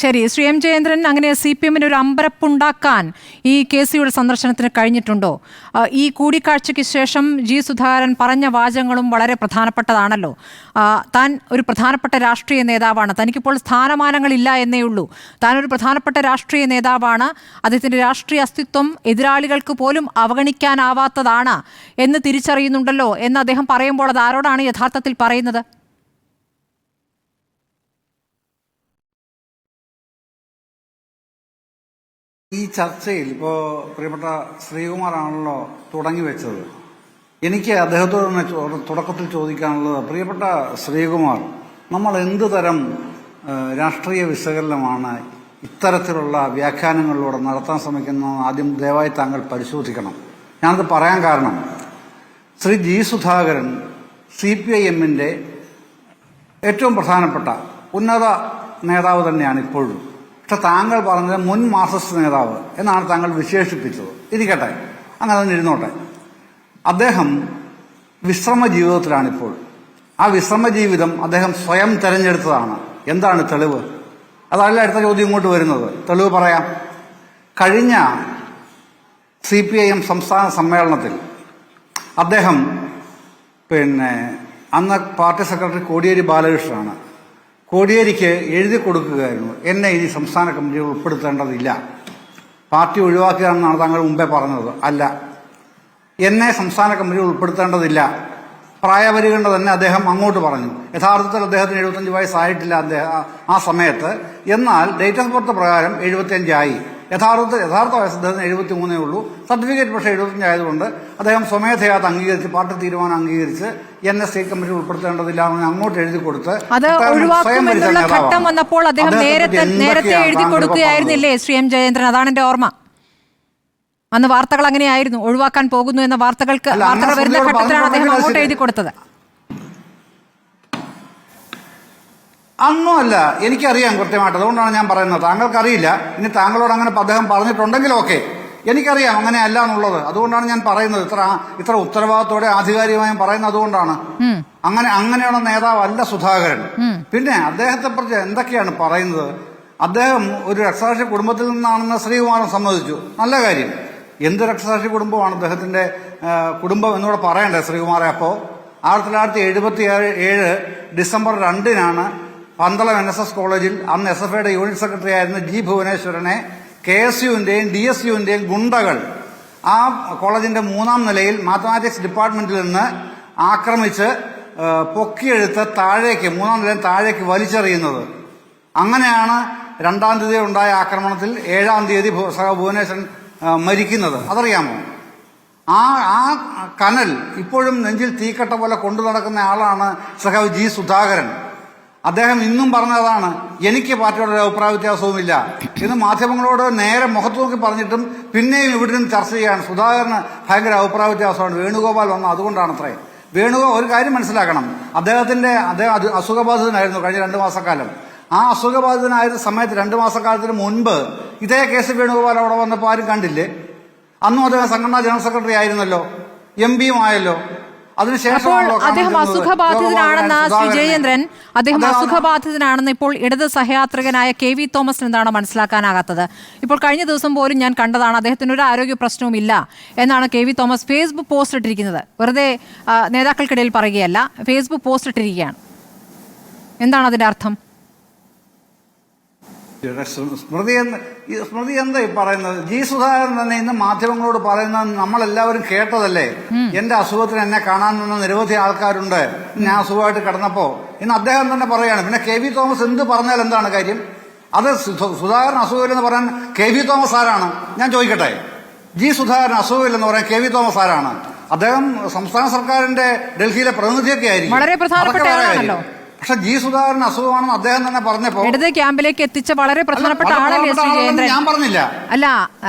ശരി, ശ്രീ എം ജയേന്ദ്രൻ, അങ്ങനെ CPM-ന് ഒരു അമ്പരപ്പുണ്ടാക്കാൻ ഈ KC-യുടെ സന്ദർശനത്തിന് കഴിഞ്ഞിട്ടുണ്ടോ? ഈ കൂടിക്കാഴ്ചയ്ക്ക് ശേഷം സുധാകരൻ പറഞ്ഞ വാചകങ്ങളും വളരെ പ്രധാനപ്പെട്ടതാണല്ലോ. താൻ ഒരു പ്രധാനപ്പെട്ട രാഷ്ട്രീയ നേതാവാണ്, തനിക്കിപ്പോൾ സ്ഥാനമാനങ്ങളില്ല എന്നേ ഉള്ളൂ, താൻ ഒരു പ്രധാനപ്പെട്ട രാഷ്ട്രീയ നേതാവാണ്, അദ്ദേഹത്തിൻ്റെ രാഷ്ട്രീയ അസ്തിത്വം എതിരാളികൾക്ക് പോലും അവഗണിക്കാനാവാത്തതാണ് എന്ന് തിരിച്ചറിയുന്നുണ്ടല്ലോ എന്ന് അദ്ദേഹം പറയുമ്പോൾ അത് ആരോടാണ് യഥാർത്ഥത്തിൽ പറയുന്നത്? ഈ ചർച്ചയിൽ ഇപ്പോൾ പ്രിയപ്പെട്ട ശ്രീകുമാറാണല്ലോ തുടങ്ങി വെച്ചത്. എനിക്ക് അദ്ദേഹത്തോട് തന്നെ തുടക്കത്തിൽ ചോദിക്കാനുള്ളത്, പ്രിയപ്പെട്ട ശ്രീകുമാർ, നമ്മൾ എന്ത് തരം രാഷ്ട്രീയ വിശകലനമാണ് ഇത്തരത്തിലുള്ള വ്യാഖ്യാനങ്ങളിലൂടെ നടത്താൻ ശ്രമിക്കുന്നത് ആദ്യം ദയവായി താങ്കൾ പരിശോധിക്കണം. ഞാനത് പറയാൻ കാരണം, ശ്രീ സുധാകരൻ CPIM-ന്റെ ഏറ്റവും പ്രധാനപ്പെട്ട ഉന്നത നേതാവ് തന്നെയാണ് ഇപ്പോഴും. പക്ഷെ താങ്കൾ പറഞ്ഞത് മുൻ മാർക്സിസ്റ്റ് നേതാവ് എന്നാണ് താങ്കൾ വിശേഷിപ്പിച്ചത്. ഇരിക്കട്ടെ, അങ്ങനെ തന്നെ ഇരുന്നോട്ടെ. അദ്ദേഹം വിശ്രമ ജീവിതത്തിലാണിപ്പോൾ. ആ വിശ്രമ ജീവിതം അദ്ദേഹം സ്വയം തെരഞ്ഞെടുത്തതാണ്. എന്താണ് തെളിവ്? അതല്ല അടുത്ത ചോദ്യം ഇങ്ങോട്ട് വരുന്നത്. തെളിവ് പറയാം. കഴിഞ്ഞ CPIM സംസ്ഥാന സമ്മേളനത്തിൽ അദ്ദേഹം അന്ന് പാർട്ടി സെക്രട്ടറി കോടിയേരി ബാലകൃഷ്ണനാണ്, കോടിയേരിക്ക് എഴുതി കൊടുക്കുകയായിരുന്നു, എന്നെ ഇനി സംസ്ഥാന കമ്മിറ്റിയിൽ ഉൾപ്പെടുത്തേണ്ടതില്ല, പാർട്ടി ഒഴിവാക്കുകയാണെന്നാണ് താങ്കൾ മുമ്പേ പറഞ്ഞത്. അല്ല, എന്നെ സംസ്ഥാന കമ്മിറ്റിയിൽ ഉൾപ്പെടുത്തേണ്ടതില്ല, പ്രായപരിഗണന തന്നെ അദ്ദേഹം അങ്ങോട്ട് പറഞ്ഞു. യഥാർത്ഥത്തിൽ അദ്ദേഹത്തിന് 75 വയസ്സായിട്ടില്ല ആ സമയത്ത്. എന്നാൽ ഡേറ്റ് ഓഫ് ബർത്ത് പ്രകാരം 75 ആയി. യഥാർത്ഥ വയസ്സ് അദ്ദേഹത്തിന് 73 ഉള്ളൂ. സർട്ടിഫിക്കറ്റ് പക്ഷേ 75 ആയതുകൊണ്ട് അദ്ദേഹം സ്വമേധയാ അംഗീകരിച്ച്, പാർട്ടി തീരുമാനം അംഗീകരിച്ച് എന്നെ സ്റ്റേറ്റ് കമ്മിറ്റി ഉൾപ്പെടുത്തേണ്ടതില്ല എന്ന് അങ്ങോട്ട് എഴുതി കൊടുത്ത് ഘട്ടം വന്നപ്പോൾ അദ്ദേഹം നേരത്തെ എഴുതി കൊടുക്കുകയായിരുന്നില്ലേ ശ്രീ എം ജയേന്ദ്രൻ? അതാണ് എന്റെ ഓർമ്മ. അന്ന് വാർത്തകൾ അങ്ങനെയായിരുന്നു, ഒഴിവാക്കാൻ പോകുന്നു എന്ന വാർത്തകൾ വരുന്ന ഘട്ടത്തിലാണ് അദ്ദേഹം അങ്ങോട്ട് എഴുതി കൊടുത്തത്. അന്നും അല്ല, എനിക്കറിയാം കൃത്യമായിട്ട്. അതുകൊണ്ടാണ് ഞാൻ പറയുന്നത്. താങ്കൾക്കറിയില്ല. ഇനി താങ്കളോട് അങ്ങനെ അദ്ദേഹം പറഞ്ഞിട്ടുണ്ടെങ്കിലും ഓക്കെ, എനിക്കറിയാം അങ്ങനെ അല്ല എന്നുള്ളത്. അതുകൊണ്ടാണ് ഞാൻ പറയുന്നത്, ഇത്ര ഉത്തരവാദിത്തോടെ ആധികാരികമായും പറയുന്നത്. അതുകൊണ്ടാണ്. അങ്ങനെയുള്ള നേതാവല്ല സുധാകരൻ. പിന്നെ അദ്ദേഹത്തെ കുറിച്ച് എന്തൊക്കെയാണ് പറയുന്നത്? അദ്ദേഹം ഒരു രക്തസാക്ഷി കുടുംബത്തിൽ നിന്നാണെന്ന് ശ്രീകുമാരൻ സമ്മതിച്ചു. നല്ല കാര്യം. എന്ത് രക്തസാക്ഷി കുടുംബമാണ് അദ്ദേഹത്തിന്റെ കുടുംബം എന്നൂടെ പറയണ്ടേ ശ്രീകുമാറെ? അപ്പോൾ 1977 ഡിസംബർ 2-നാണ് പന്തളം NSS കോളേജിൽ അന്ന് SFIയുടെ യൂണിറ്റ് സെക്രട്ടറി ആയിരുന്ന ഭുവനേശ്വരനെ KSUവിന്റെയും DSUവിന്റെയും ഗുണ്ടകൾ ആ കോളേജിന്റെ 3-ാം നിലയിൽ മാത്തമാറ്റിക്സ് ഡിപ്പാർട്ട്മെന്റിൽ നിന്ന് ആക്രമിച്ച് പൊക്കിയെടുത്ത് താഴേക്ക് 3-ാം നിലയിൽ താഴേക്ക് വലിച്ചെറിയുന്നത്. അങ്ങനെയാണ് 2-ാം തീയതി ഉണ്ടായ ആക്രമണത്തിൽ 7-ാം തീയതി ഭുവനേശ്വരൻ മരിക്കുന്നത്. അതറിയാമോ? ആ കനൽ ഇപ്പോഴും നെഞ്ചിൽ തീക്കട്ട പോലെ കൊണ്ടു നടക്കുന്ന ആളാണ് സഖാവ് സുധാകരൻ. അദ്ദേഹം ഇന്നും പറഞ്ഞതാണ്, എനിക്ക് പാർട്ടിയോട് ഒരു അഭിപ്രായ വ്യത്യാസവുമില്ല എന്ന് മാധ്യമങ്ങളോട് നേരെ മുഖത്ത് നോക്കി പറഞ്ഞിട്ടും പിന്നെയും ഇവിടെ നിന്ന് ചർച്ച ചെയ്യാണ്. സുധാകരന് ഭയങ്കര അഭിപ്രായ വ്യത്യാസമാണ്. വേണുഗോപാൽ വന്ന അതുകൊണ്ടാണ് അത്രേ. ഒരു കാര്യം മനസ്സിലാക്കണം, അദ്ദേഹം അസുഖബാധിതനായിരുന്നു കഴിഞ്ഞ 2 മാസക്കാലം. ആ അസുഖബാധിതനായിരുന്ന സമയത്ത് 2 മാസക്കാലത്തിന് മുൻപ് ഇതേ KC വേണുഗോപാൽ അവിടെ വന്നപ്പോൾ ആരും കണ്ടില്ലേ? അന്നും അദ്ദേഹം സംഘടനാ ജനറൽ സെക്രട്ടറി ആയിരുന്നല്ലോ, MP-യും ആയല്ലോ. അദ്ദേഹം അസുഖബാധിതനാണെന്ന് ശ്രീ ജയേന്ദ്രൻ, അദ്ദേഹം അസുഖബാധിതനാണെന്ന് ഇപ്പോൾ ഇടത് സഹയാത്രികനായ KV തോമസിന് എന്താണ് മനസ്സിലാക്കാനാകാത്തത്? ഇപ്പോൾ കഴിഞ്ഞ ദിവസം പോലും ഞാൻ കണ്ടതാണ്, അദ്ദേഹത്തിന് ഒരു ആരോഗ്യ പ്രശ്നവും ഇല്ല എന്നാണ് KV തോമസ് ഫേസ്ബുക്ക് പോസ്റ്റ് ഇട്ടിരിക്കുന്നത്. വെറുതെ നേതാക്കൾക്കിടയിൽ പറയുകയല്ല, ഫേസ്ബുക്ക് പോസ്റ്റ് ഇട്ടിരിക്കുകയാണ്. എന്താണ് അതിന്റെ അർത്ഥം? സ്മൃതി എന്താ ഈ പറയുന്നത്? സുധാകരൻ തന്നെ ഇന്ന് മാധ്യമങ്ങളോട് പറയുന്നത് നമ്മളെല്ലാവരും കേട്ടതല്ലേ. എന്റെ അസുഖത്തിന് എന്നെ കാണാൻ നിന്ന നിരവധി ആൾക്കാരുണ്ട്, ഞാൻ അസുഖമായിട്ട് കിടന്നപ്പോ. ഇന്ന് അദ്ദേഹം തന്നെ പറയാണ്. പിന്നെ KV തോമസ് എന്ത് പറഞ്ഞാൽ എന്താണ് കാര്യം? അത് സുധാകരൻ അസുഖമില്ലെന്ന് പറയാൻ KV തോമസ് ആരാണ്? ഞാൻ ചോദിക്കട്ടെ. സുധാകരൻ അസുഖമില്ലെന്ന് പറയാൻ KV തോമസ് ആരാണ്? അദ്ദേഹം സംസ്ഥാന സർക്കാരിന്റെ ഡൽഹിയിലെ പ്രതിനിധിയൊക്കെ ആയിരിക്കും. വളരെ പ്രധാനപ്പെട്ട ആളാണല്ലോ. പക്ഷെ സുധാകരൻ അസുഖമാണെന്ന് അദ്ദേഹം തന്നെ പറഞ്ഞപ്പോ ഇടത് ക്യാമ്പിലേക്ക് എത്തിച്ച വളരെ പ്രധാനപ്പെട്ട ആളല്ലേ ശ്രീ ജയേന്ദ്രൻ? ഞാൻ പറഞ്ഞില്ല. അല്ല,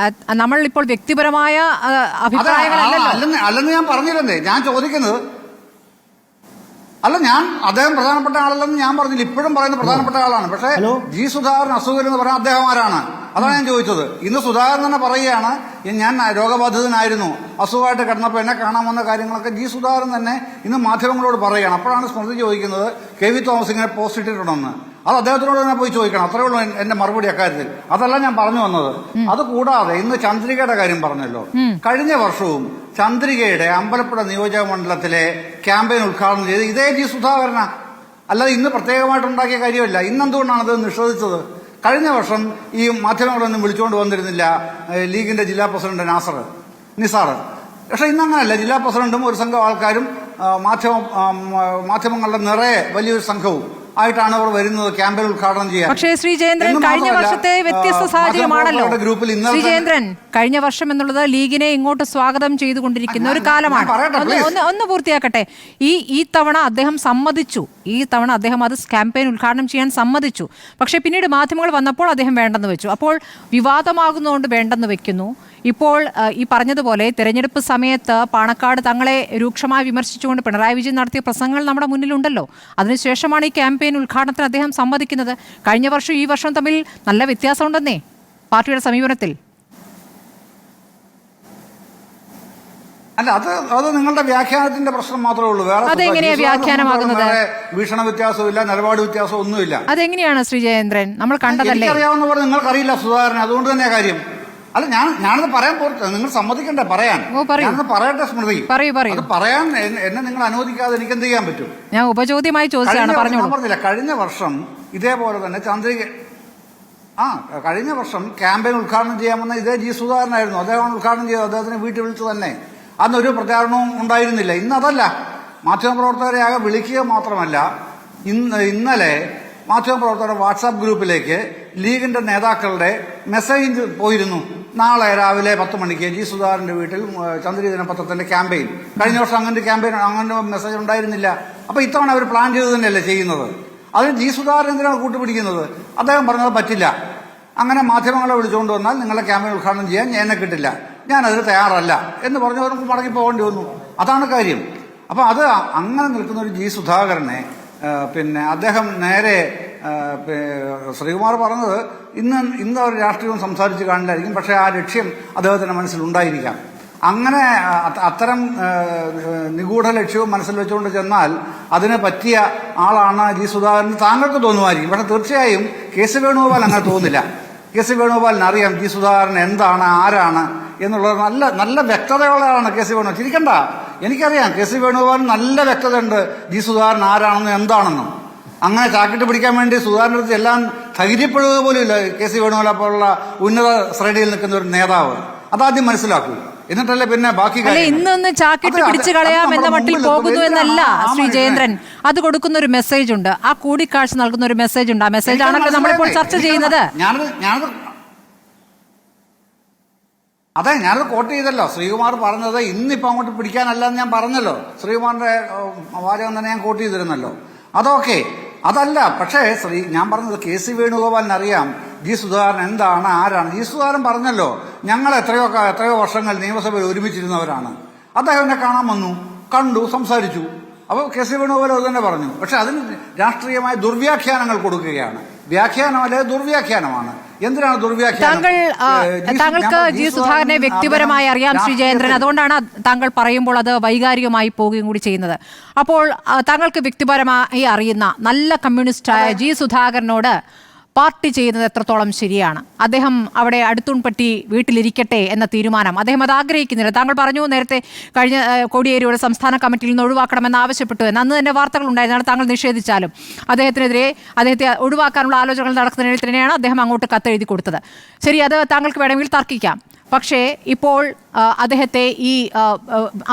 നമ്മൾ ഇപ്പോൾ വ്യക്തിപരമായ അല്ലെന്ന് ഞാൻ പറഞ്ഞില്ലേ. ഞാൻ ചോദിക്കുന്നത് ഞാൻ അദ്ദേഹം പ്രധാനപ്പെട്ട ആളല്ലെന്ന് ഞാൻ പറഞ്ഞില്ല. ഇപ്പോഴും പറയുന്ന പ്രധാനപ്പെട്ട ആളാണ്. പക്ഷേ സുധാകരൻ അസുഖം പറയാൻ അദ്ദേഹം ആരാണ്? അതാണ് ഞാൻ ചോദിച്ചത്. ഇന്ന് സുധാകരൻ തന്നെ പറയുകയാണ്, ഞാൻ രോഗബാധിതനായിരുന്നു, അസുഖമായിട്ട് കിടന്നപ്പോൾ എന്നെ കാണാൻ വന്ന കാര്യങ്ങളൊക്കെ സുധാകരൻ തന്നെ ഇന്ന് മാധ്യമങ്ങളോട് പറയുകയാണ്. അപ്പോഴാണ് സ്മൃതി ചോദിക്കുന്നത് KV തോമസ് ഇങ്ങനെ പോസ്റ്റ് ഇട്ടിട്ടുണ്ടെന്ന്. അത് അദ്ദേഹത്തിനോട് തന്നെ പോയി ചോദിക്കണം. അത്രേ ഉള്ളൂ എന്റെ മറുപടി അക്കാര്യത്തിൽ. അതല്ല ഞാൻ പറഞ്ഞു വന്നത്. അത് കൂടാതെ ഇന്ന് ചന്ദ്രികയുടെ കാര്യം പറഞ്ഞല്ലോ. കഴിഞ്ഞ വർഷവും ചന്ദ്രികയുടെ അമ്പലപ്പുഴ നിയോജക മണ്ഡലത്തിലെ ക്യാമ്പയിൻ ഉദ്ഘാടനം ചെയ്ത് ഇതേ ജി സുധാകരന. അല്ലാതെ ഇന്ന് പ്രത്യേകമായിട്ടുണ്ടാക്കിയ കാര്യമല്ല. ഇന്നെന്തുകൊണ്ടാണ് അത് നിഷേധിച്ചത്? കഴിഞ്ഞ വർഷം ഈ മാധ്യമങ്ങളൊന്നും വിളിച്ചുകൊണ്ട് വന്നിരുന്നില്ല ലീഗിന്റെ ജില്ലാ പ്രസിഡന്റ് നിസാർ. പക്ഷെ ഇന്നങ്ങനല്ല. ജില്ലാ പ്രസിഡന്റും ഒരു സംഘം ആൾക്കാരും മാധ്യമങ്ങളുടെ നിറയെ വലിയൊരു സംഘവും ആയിട്ടാണ് അവർ വരുന്നത് ക്യാമ്പയിൻ ഉദ്ഘാടനം ചെയ്യാൻ. പക്ഷേ ശ്രീ ജയേന്ദ്രൻ, കഴിഞ്ഞ വർഷത്തെ വ്യത്യസ്ത സാഹചര്യമാണല്ലോ. ശ്രീ ജയേന്ദ്രൻ, കഴിഞ്ഞ വർഷം എന്നുള്ളത് ലീഗിനെ ഇങ്ങോട്ട് സ്വാഗതം ചെയ്തുകൊണ്ടിരിക്കുന്ന ഒരു കാലമാണ്. ഒന്ന് പൂർത്തിയാക്കട്ടെ. ഈ തവണ അദ്ദേഹം സമ്മതിച്ചു. ഈ തവണ അദ്ദേഹം അത് ക്യാമ്പയിൻ ഉദ്ഘാടനം ചെയ്യാൻ സമ്മതിച്ചു. പക്ഷേ പിന്നീട് മാധ്യമങ്ങൾ വന്നപ്പോൾ അദ്ദേഹം വേണ്ടെന്ന് വെച്ചു. അപ്പോൾ വിവാദമാകുന്നതുകൊണ്ട് വേണ്ടെന്ന് വെക്കുന്നു. ഇപ്പോൾ ഈ പറഞ്ഞതുപോലെ തെരഞ്ഞെടുപ്പ് സമയത്ത് പാണക്കാട് തങ്ങളെ രൂക്ഷമായി വിമർശിച്ചുകൊണ്ട് പിണറായി വിജയൻ നടത്തിയ പ്രസംഗങ്ങൾ നമ്മുടെ മുന്നിലുണ്ടല്ലോ. അതിനുശേഷമാണ് ഈ ക്യാമ്പയിൻ ഉദ്ഘാടനത്തിന് അദ്ദേഹം സമ്മതിക്കുന്നത്. കഴിഞ്ഞ വർഷം ഈ വർഷം തമ്മിൽ നല്ല വ്യത്യാസമുണ്ടെന്നേ പാർട്ടിയുടെ സമീപനത്തിൽ. അല്ല, അത് നിങ്ങളുടെ വ്യാഖ്യാനത്തിന്റെ പ്രശ്നം മാത്രമേ ഉള്ളൂ. അതെങ്ങനെയാ വ്യാഖ്യാനമാകുന്നത്? വീക്ഷണ വ്യത്യാസമില്ല, നിലപാട് വ്യത്യാസം ഒന്നുമില്ല. അതെങ്ങനെയാണ് ശ്രീ ജയേന്ദ്രൻ? നമ്മൾ കണ്ടതല്ലേ. അറിയാവുന്ന പോലെ നിങ്ങൾക്കറിയില്ല സുധാകരൻ. അതുകൊണ്ട് തന്നെ കാര്യം. അല്ല, ഞാനത് പറയാൻ പോർത്ത് നിങ്ങൾ സമ്മതിക്കണ്ടേ പറയാൻ? ഞാനത് പറയട്ടെ സ്മൃതി. അത് പറയാൻ എന്നെ നിങ്ങൾ അനുവദിക്കാതെ എനിക്ക് എന്ത് ചെയ്യാൻ പറ്റും? ഞാൻ ഉപചോദ്യമായി ചോദിച്ചാണ്. പറഞ്ഞില്ല. കഴിഞ്ഞ വർഷം ഇതേപോലെ തന്നെ കഴിഞ്ഞ വർഷം ക്യാമ്പയിൻ ഉദ്ഘാടനം ചെയ്യാമെന്ന ഇതേ ജി സുധാകരനായിരുന്നു. അദ്ദേഹമാണ് ഉദ്ഘാടനം ചെയ്തത്. അദ്ദേഹത്തിന് വീട്ടിൽ വിളിച്ചു തന്നെ. അന്നൊരു പ്രചാരണവും ഉണ്ടായിരുന്നില്ല. ഇന്നതല്ല. മാധ്യമപ്രവർത്തകരെ ആകെ വിളിക്കുക മാത്രമല്ല, ഇന്നലെ മാധ്യമപ്രവർത്തകരുടെ വാട്സാപ്പ് ഗ്രൂപ്പിലേക്ക് ലീഗിന്റെ നേതാക്കളുടെ മെസ്സേജ് പോയിരുന്നു. നാളെ രാവിലെ 10 മണിക്ക് ജി സുധാകരന്റെ വീട്ടിൽ ചന്ദ്രിക ദിനപത്രത്തിന്റെ ക്യാമ്പയിൻ. കഴിഞ്ഞ വർഷം അങ്ങനെ മെസ്സേജ് ഉണ്ടായിരുന്നില്ല. അപ്പൊ ഇത്തവണ അവർ പ്ലാൻ ചെയ്ത് തന്നെയല്ലേ ചെയ്യുന്നത്? അതിന് ജി സുധാകരൻ എന്തിനാണ് കൂട്ടുപിടിക്കുന്നത്? അദ്ദേഹം പറഞ്ഞത് പറ്റില്ല. അങ്ങനെ മാധ്യമങ്ങളെ വിളിച്ചുകൊണ്ട് വന്നാൽ നിങ്ങളുടെ ക്യാമ്പയിൻ ഉദ്ഘാടനം ചെയ്യാൻ എന്നെ കിട്ടില്ല, ഞാനതിന് തയ്യാറല്ല എന്ന് പറഞ്ഞവർക്ക് മടങ്ങി പോകേണ്ടി വന്നു. അതാണ് കാര്യം. അപ്പൊ അത് അങ്ങനെ നിൽക്കുന്ന ഒരു ജി സുധാകരനെ അദ്ദേഹം നേരെ ശ്രീകുമാർ പറഞ്ഞത് ഇന്ന് അവർ രാഷ്ട്രീയവും സംസാരിച്ച് കാണില്ലായിരിക്കും. പക്ഷേ ആ ലക്ഷ്യം അദ്ദേഹത്തിന്റെ മനസ്സിലുണ്ടായിരിക്കാം. അങ്ങനെ അത്തരം നിഗൂഢ ലക്ഷ്യവും മനസ്സിൽ വെച്ചുകൊണ്ട് ചെന്നാൽ അതിന് പറ്റിയ ആളാണ് ജി സുധാകരൻ താങ്കൾക്ക് തോന്നുമായിരിക്കും. പക്ഷെ തീർച്ചയായും കെ സി വേണുഗോപാൽ അങ്ങനെ തോന്നില്ല. കെ സി വേണുഗോപാലിന് അറിയാം ജി സുധാകരൻ എന്താണ്, ആരാണ് എന്നുള്ളത് നല്ല വ്യക്തതയുള്ളതാണ് കെ സി വേണുഗോപാൽ. ചിരിക്കണ്ട, എനിക്കറിയാം കെ സി വേണുഗോപാലിന് നല്ല വ്യക്തതയുണ്ട് ജി സുധാകരൻ ആരാണെന്നും എന്താണെന്നും. അങ്ങനെ ചാക്കിട്ട് പിടിക്കാൻ വേണ്ടി സുധാകരൻ്റെ അടുത്ത് എല്ലാം ധൈര്യപ്പെടുക പോലും ഇല്ല കെ സി വേണുഗോപാൽ പോലുള്ള ഉന്നത ശ്രേണിയിൽ നിൽക്കുന്ന ഒരു നേതാവ്. അതാദ്യം മനസ്സിലാക്കൂ. എന്നിട്ടല്ലേ പിന്നെ ബാക്കി ഇന്നൊന്ന് ചാക്കിട്ട് പിടിച്ചു കളയാം എന്ന മട്ടിൽ പോകുന്നു എന്നല്ല ശ്രീ ജയേന്ദ്രൻ. അത് കൊടുക്കുന്ന ഒരു മെസ്സേജ് ഉണ്ട്. ആ കൂടിക്കാഴ്ച നൽകുന്ന ഒരു മെസ്സേജ് ഉണ്ട്. ആ മെസ്സേജ് ആണല്ലോ നമ്മളിപ്പോൾ ചർച്ച ചെയ്യുന്നത്. ഞാനത് കോട്ട് ചെയ്തല്ലോ. ശ്രീകുമാർ പറഞ്ഞത് ഇന്നിപ്പോ അങ്ങോട്ട് പിടിക്കാനല്ല എന്ന് ഞാൻ പറഞ്ഞല്ലോ. ശ്രീകുമാറിന്റെ വാചകം തന്നെ ഞാൻ കോട്ട് ചെയ്തിരുന്നല്ലോ. അതൊക്കെ അതല്ല. പക്ഷേ ഞാൻ പറഞ്ഞത് കെ സി വേണുഗോപാലിന് അറിയാം ജി സുധാകരൻ എന്താണ്, ആരാണ്. ജി സുധാകരൻ പറഞ്ഞല്ലോ, ഞങ്ങൾ എത്രയോ വർഷങ്ങൾ നിയമസഭയിൽ ഒരുമിച്ചിരുന്നവരാണ്. അദ്ദേഹം എന്നെ കാണാൻ വന്നു, കണ്ടു, സംസാരിച്ചു. അപ്പോൾ കെ സി വേണുഗോപാൽ അത് തന്നെ പറഞ്ഞു. പക്ഷെ അതിന് രാഷ്ട്രീയമായ ദുർവ്യാഖ്യാനങ്ങൾ കൊടുക്കുകയാണ്. വ്യാഖ്യാനമല്ലേ, ദുർവ്യാഖ്യാനമാണ്. എന്തിനാണ് ദുർവ്യാഖ്യാനം? താങ്കൾക്ക് ജി സുധാകരനെ വ്യക്തിപരമായി അറിയാം ശ്രീ ജയേന്ദ്രൻ. അതുകൊണ്ടാണ് താങ്കൾ പറയുമ്പോൾ അത് വൈകാരികമായി പോവുകയും കൂടി ചെയ്യുന്നത്. അപ്പോൾ താങ്കൾക്ക് വ്യക്തിപരമായി അറിയുന്ന നല്ല കമ്മ്യൂണിസ്റ്റായ ജി സുധാകരനോട് പാർട്ടി ചെയ്യുന്നത് എത്രത്തോളം ശരിയാണ്? അദ്ദേഹം അവിടെ അടുത്തൂൺപെട്ടി വീട്ടിലിരിക്കട്ടെ എന്ന തീരുമാനം അദ്ദേഹം അത് ആഗ്രഹിക്കുന്നില്ല. താങ്കൾ പറഞ്ഞു നേരത്തെ കഴിഞ്ഞ കോടിയേരിയുടെ സംസ്ഥാന കമ്മിറ്റിയിൽ നിന്ന് ഒഴിവാക്കണമെന്ന് ആവശ്യപ്പെട്ടു എന്ന്. അന്ന് തന്നെ വാർത്തകൾ ഉണ്ടായിരുന്നാണ്. താങ്കൾ നിഷേധിച്ചാലും അദ്ദേഹത്തെ ഒഴിവാക്കാനുള്ള ആലോചനകൾ നടക്കുന്നതിനിടെ തന്നെയാണ് അദ്ദേഹം അങ്ങോട്ട് കത്തെഴുതി കൊടുത്തത്. ശരി, അത് താങ്കൾക്ക് വേണമെങ്കിൽ തർക്കിക്കാം. പക്ഷേ ഇപ്പോൾ അദ്ദേഹത്തെ ഈ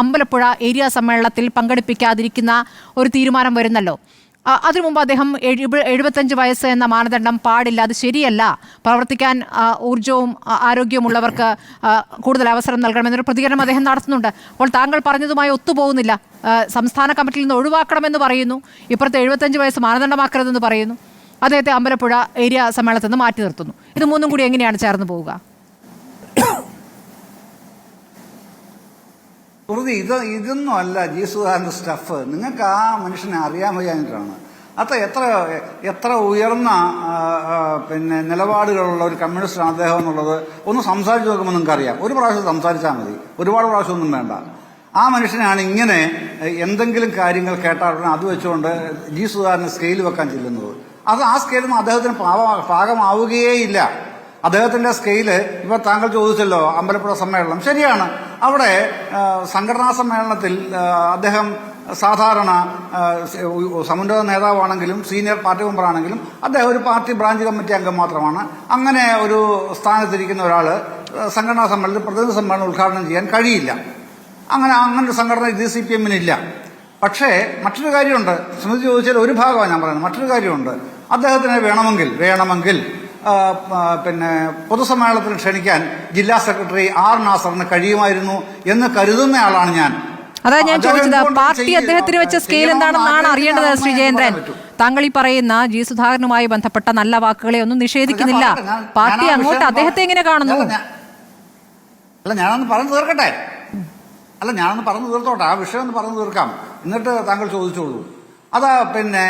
അമ്പലപ്പുഴ ഏരിയ സമ്മേളനത്തിൽ പങ്കെടുപ്പിക്കാതിരിക്കുന്ന ഒരു തീരുമാനം വരുന്നല്ലോ. അതിനു മുമ്പ് അദ്ദേഹം 75 വയസ്സ് എന്ന മാനദണ്ഡം പാടില്ല, അത് ശരിയല്ല, പ്രവർത്തിക്കാൻ ഊർജവും ആരോഗ്യമുള്ളവർക്ക് കൂടുതൽ അവസരം നൽകണമെന്നൊരു പ്രതികരണം അദ്ദേഹം നടത്തുന്നുണ്ട്. അപ്പോൾ താങ്കൾ പറഞ്ഞതുമായി ഒത്തുപോകുന്നില്ല. സംസ്ഥാന കമ്മിറ്റിയിൽ നിന്ന് ഒഴിവാക്കണമെന്ന് പറയുന്നു, ഇപ്പുറത്തെ 75 വയസ്സ് മാനദണ്ഡമാക്കരുതെന്ന് പറയുന്നു. അദ്ദേഹത്തെ അമ്പലപ്പുഴ ഏരിയ സമ്മേളനത്തിൽ നിന്ന് മാറ്റി നിർത്തുന്നു. ഇത് മൂന്നും കൂടി എങ്ങനെയാണ് ചേർന്ന് പോവുക? ഇതൊന്നും അല്ല ജി സുധാകരൻ്റെ സ്റ്റഫ്. നിങ്ങൾക്ക് ആ മനുഷ്യനെ അറിയാൻ വയ്യാഞ്ഞിട്ടാണ്. അത് എത്ര ഉയർന്ന നിലപാടുകളുള്ള ഒരു കമ്മ്യൂണിസ്റ്റാണ് അദ്ദേഹം എന്നുള്ളത് ഒന്ന് സംസാരിച്ച് നോക്കുമ്പോൾ നിങ്ങൾക്കറിയാം. ഒരു പ്രാവശ്യം സംസാരിച്ചാൽ മതി, ഒരുപാട് പ്രാവശ്യമൊന്നും വേണ്ട. ആ മനുഷ്യനാണ് ഇങ്ങനെ എന്തെങ്കിലും കാര്യങ്ങൾ കേട്ടാൽ അത് വെച്ചുകൊണ്ട് ജി സുധാകരന് സ്കെയിൽ വെക്കാൻ ചെല്ലുന്നത്. അത് ആ സ്കെയിലൊന്നും അദ്ദേഹത്തിന് പാകമാവുകയേ ഇല്ല. അദ്ദേഹത്തിന്റെ സ്കെയില് ഇപ്പൊ താങ്കൾ ചോദിച്ചല്ലോ അമ്പലപ്പുഴ സമ്മേളനം, ശരിയാണ്. അവിടെ സംഘടനാ സമ്മേളനത്തിൽ അദ്ദേഹം സാധാരണ സമുന്നത നേതാവാണെങ്കിലും സീനിയർ പാർട്ടി മെമ്പറാണെങ്കിലും അദ്ദേഹം ഒരു പാർട്ടി ബ്രാഞ്ച് കമ്മിറ്റി അംഗം മാത്രമാണ്. അങ്ങനെ ഒരു സ്ഥാനത്തിരിക്കുന്ന ഒരാള് സംഘടനാ സമ്മേളനത്തിൽ പ്രതിനിധി സമ്മേളനം ഉദ്ഘാടനം ചെയ്യാൻ കഴിയില്ല. അങ്ങനെ സംഘടന ഇത് CPM ഇല്ല. പക്ഷേ മറ്റൊരു കാര്യമുണ്ട്, സ്മൃതി ചോദിച്ചാൽ ഒരു ഭാഗമാണ് ഞാൻ പറയുന്നത്. മറ്റൊരു കാര്യമുണ്ട്, അദ്ദേഹത്തിന് വേണമെങ്കിൽ പിന്നെ പൊതുസമ്മേളനത്തിൽ ക്ഷണിക്കാൻ ജില്ലാ സെക്രട്ടറി R നാസറിന് കഴിയുമായിരുന്നു എന്ന് കരുതുന്നയാളാണ് ഞാൻ. അതാ ഞാൻ ചോദിച്ചത്, പാർട്ടി അദ്ദേഹത്തിന് വെച്ച സ്കെയിൽ എന്താണെന്നാണ് അറിയേണ്ടത്. ശ്രീ ജയേന്ദ്രൻ, താങ്കൾ ഈ പറയുന്ന G സുധാകരനുമായി ബന്ധപ്പെട്ട നല്ല വാക്കുകളെ ഒന്നും നിഷേധിക്കുന്നില്ല. പാർട്ടി അങ്ങോട്ട് അദ്ദേഹത്തെ എങ്ങനെ കാണുന്നു? ഞാനൊന്ന് പറഞ്ഞു തീർക്കട്ടെ. ഞാനൊന്ന് പറഞ്ഞു തീർത്തോട്ടെ, ആ വിഷയം ഒന്ന് പറഞ്ഞു തീർക്കാം, എന്നിട്ട് താങ്കൾ ചോദിച്ചോളൂ. അതാ പിന്നെ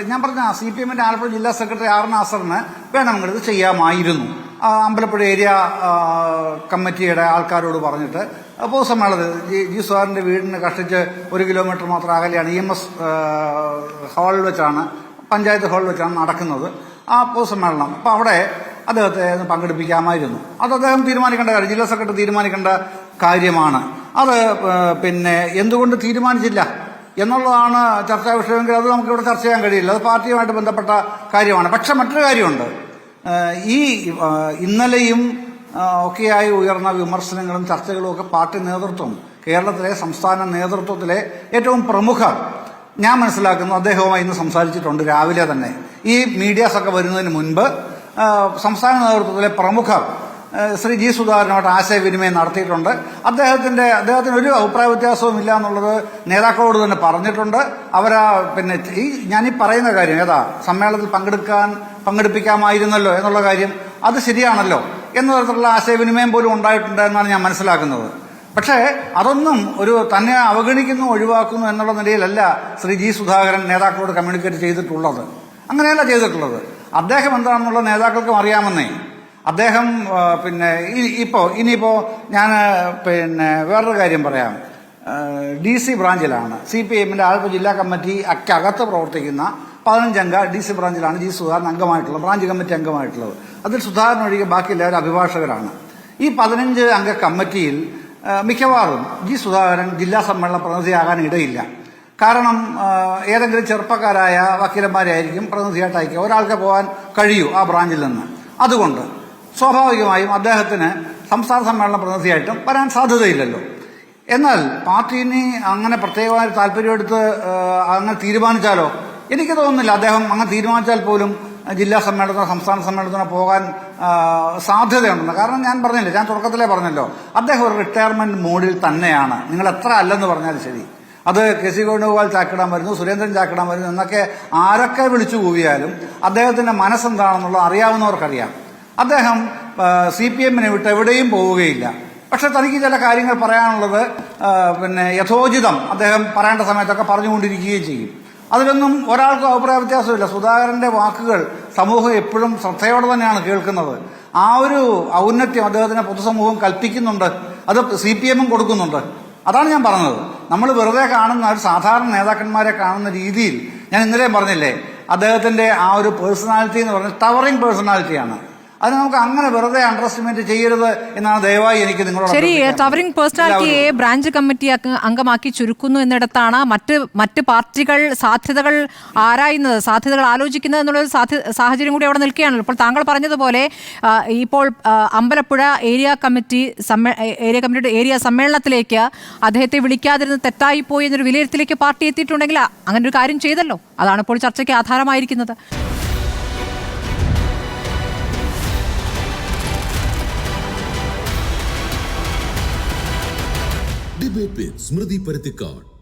ഞാൻ പറഞ്ഞ CPM ആലപ്പുഴ ജില്ലാ സെക്രട്ടറി R നാസറിന് വേണമെങ്കിൽ ഇത് ചെയ്യാമായിരുന്നു. അമ്പലപ്പുഴ ഏരിയ കമ്മിറ്റിയുടെ ആൾക്കാരോട് പറഞ്ഞിട്ട് പൊതുസമ്മേളനത്തിൽ G സുധാകരന്റെ വീടിന് കഷ്ടിച്ച് 1 കിലോമീറ്റർ മാത്രം അകലെയാണ് EMS ഹാളിൽ വെച്ചാണ്, പഞ്ചായത്ത് ഹാളിൽ വെച്ചാണ് നടക്കുന്നത് ആ പൊതുസമ്മേളനം. അപ്പൊ അവിടെ അദ്ദേഹത്തെ പങ്കെടുപ്പിക്കാമായിരുന്നു. അത് അദ്ദേഹം തീരുമാനിക്കേണ്ട കാര്യം, ജില്ലാ സെക്രട്ടറി തീരുമാനിക്കേണ്ട കാര്യമാണ്. അത് പിന്നെ എന്തുകൊണ്ട് തീരുമാനിച്ചില്ല എന്നുള്ളതാണ് ചർച്ചാ വിഷയമെങ്കിൽ അത് നമുക്കിവിടെ ചർച്ച ചെയ്യാൻ കഴിയില്ല. അത് പാർട്ടിയുമായിട്ട് ബന്ധപ്പെട്ട കാര്യമാണ്. പക്ഷെ മറ്റൊരു കാര്യമുണ്ട്, ഈ ഇന്നലെയും ഒക്കെയായി ഉയർന്ന വിമർശനങ്ങളും ചർച്ചകളും ഒക്കെ പാർട്ടി നേതൃത്വം, കേരളത്തിലെ സംസ്ഥാന നേതൃത്വത്തിലെ ഏറ്റവും പ്രമുഖർ, ഞാൻ മനസ്സിലാക്കുന്നു അദ്ദേഹവുമായി ഇന്ന് സംസാരിച്ചിട്ടുണ്ട് രാവിലെ തന്നെ. ഈ മീഡിയാസ് ഒക്കെ വരുന്നതിന് മുൻപ് സംസ്ഥാന നേതൃത്വത്തിലെ പ്രമുഖർ ശ്രീ G സുധാകരനുമായിട്ട് ആശയവിനിമയം നടത്തിയിട്ടുണ്ട്. അദ്ദേഹത്തിന് ഒരു അഭിപ്രായ വ്യത്യാസവും ഇല്ല എന്നുള്ളത് നേതാക്കളോട് തന്നെ പറഞ്ഞിട്ടുണ്ട്. പിന്നെ ഞാനീ പറയുന്ന കാര്യം സമ്മേളനത്തിൽ പങ്കെടുപ്പിക്കാമായിരുന്നല്ലോ എന്നുള്ള കാര്യം, അത് ശരിയാണല്ലോ എന്ന തരത്തിലുള്ള ആശയവിനിമയം പോലും ഉണ്ടായിട്ടുണ്ട് എന്നാണ് ഞാൻ മനസ്സിലാക്കുന്നത്. പക്ഷേ അതൊന്നും തന്നെ അവഗണിക്കുന്നു, ഒഴിവാക്കുന്നു എന്നുള്ള നിലയിലല്ല ശ്രീ G സുധാകരൻ നേതാക്കളോട് കമ്മ്യൂണിക്കേറ്റ് ചെയ്തിട്ടുള്ളത്. അങ്ങനെയല്ല ചെയ്തിട്ടുള്ളത്. അദ്ദേഹം എന്താണെന്നുള്ള നേതാക്കൾക്കും അറിയാമെന്നേ. അദ്ദേഹം പിന്നെ ഇനിയിപ്പോ ഞാൻ പിന്നെ വേറൊരു കാര്യം പറയാം. DC ബ്രാഞ്ചിലാണ് CPM ആലപ്പുഴ ജില്ലാ കമ്മിറ്റി അകത്ത് പ്രവർത്തിക്കുന്ന 15 അംഗ DC ബ്രാഞ്ചിലാണ് G സുധാകരൻ അംഗമായിട്ടുള്ളത്, ബ്രാഞ്ച് കമ്മിറ്റി അംഗമായിട്ടുള്ളത്. അതിൽ സുധാകരൻ ഒഴികെ ബാക്കി എല്ലാവരും അഭിഭാഷകരാണ്. ഈ 15 അംഗ കമ്മിറ്റിയിൽ മിക്കവാറും G സുധാകരൻ ജില്ലാ സമ്മേളന പ്രതിനിധിയാകാൻ ഇടയില്ല. കാരണം ഏതെങ്കിലും ചെറുപ്പക്കാരായ വക്കീലന്മാരായിരിക്കും പ്രതിനിധിയായിട്ട് അയക്കുക. ഒരാൾക്ക് പോകാൻ കഴിയൂ ആ ബ്രാഞ്ചിൽ നിന്ന്. അതുകൊണ്ട് സ്വാഭാവികമായും അദ്ദേഹത്തിന് സംസ്ഥാന സമ്മേളന പ്രതിനിധിയായിട്ടും വരാൻ സാധ്യതയില്ലല്ലോ. എന്നാൽ പാർട്ടിന് അങ്ങനെ പ്രത്യേകമായ താല്പര്യമെടുത്ത് അങ്ങനെ തീരുമാനിച്ചാലോ? എനിക്ക് തോന്നുന്നില്ല അദ്ദേഹം അങ്ങനെ തീരുമാനിച്ചാൽ പോലും ജില്ലാ സമ്മേളനത്തിനോ സംസ്ഥാന സമ്മേളനത്തിനോ പോകാൻ സാധ്യതയുണ്ടെന്ന്. കാരണം ഞാൻ തുടക്കത്തിലേ പറഞ്ഞല്ലോ, അദ്ദേഹം ഒരു റിട്ടയർമെന്റ് മോഡിൽ തന്നെയാണ്. നിങ്ങൾ എത്ര അല്ലെന്ന് പറഞ്ഞാൽ ശരി, അത് KC വേണുഗോപാൽ ചാക്കിടാൻ വരുന്നു, സുരേന്ദ്രൻ ചാക്കിടാൻ വരുന്നു എന്നൊക്കെ ആരൊക്കെ വിളിച്ചു കൂവിയാലും അദ്ദേഹത്തിന്റെ മനസ്സെന്താണെന്നുള്ളത് അറിയാവുന്നവർക്കറിയാം. അദ്ദേഹം CPM വിട്ട് എവിടെയും പോവുകയില്ല. പക്ഷെ തനിക്ക് ചില കാര്യങ്ങൾ പറയാനുള്ളത് പിന്നെ യഥോചിതം അദ്ദേഹം പറയേണ്ട സമയത്തൊക്കെ പറഞ്ഞുകൊണ്ടിരിക്കുകയും ചെയ്യും. അതിലൊന്നും ഒരാൾക്കും അഭിപ്രായ വ്യത്യാസമില്ല. സുധാകരന്റെ വാക്കുകൾ സമൂഹം എപ്പോഴും ശ്രദ്ധയോടെ തന്നെയാണ് കേൾക്കുന്നത്. ആ ഒരു ഔന്നത്യം അദ്ദേഹത്തിന് പൊതുസമൂഹം കൽപ്പിക്കുന്നുണ്ട്, അത് CPM കൊടുക്കുന്നുണ്ട്. അതാണ് ഞാൻ പറഞ്ഞത്. നമ്മൾ വെറുതെ കാണുന്ന ഒരു സാധാരണ നേതാക്കന്മാരെ കാണുന്ന രീതിയിൽ, ഞാൻ ഇന്നലെ പറഞ്ഞില്ലേ, അദ്ദേഹത്തിന്റെ ആ ഒരു പേഴ്സണാലിറ്റി എന്ന് പറഞ്ഞാൽ ടവറിംഗ് പേഴ്സണാലിറ്റിയാണ്. അത് നമുക്ക് അങ്ങനെ വെറുതെ അണ്ടർ എസ്റ്റിമേറ്റ് ചെയ്യരുത് എന്നാണ് ദയവായി എനിക്ക് നിങ്ങളോട്. ശരി, ടവറിംഗ് പേഴ്സണാലിറ്റിയെ ബ്രാഞ്ച് കമ്മിറ്റി അംഗമാക്കി ചുരുക്കുന്നു എന്നിടത്താണ് മറ്റ് പാർട്ടികൾ സാധ്യതകൾ ആരായുന്നത്, സാധ്യതകൾ ആലോചിക്കുന്നത് എന്നുള്ളൊരു സാഹചര്യം കൂടി അവിടെ നിൽക്കുകയാണല്ലോ. ഇപ്പോൾ താങ്കൾ പറഞ്ഞതുപോലെ ഇപ്പോൾ അമ്പലപ്പുഴ ഏരിയ കമ്മിറ്റിയുടെ ഏരിയ സമ്മേളനത്തിലേക്ക് അദ്ദേഹത്തെ വിളിക്കാതിരുന്ന് തെറ്റായി പോയി എന്നൊരു വിലയിരുത്തലേക്ക് പാർട്ടി എത്തിയിട്ടുണ്ടെങ്കിൽ അങ്ങനെ ഒരു കാര്യം ചെയ്തല്ലോ. അതാണ് ഇപ്പോൾ ചർച്ചയ്ക്ക് ആധാരമായിരിക്കുന്നത്. Debate with Smriti Parathikkad.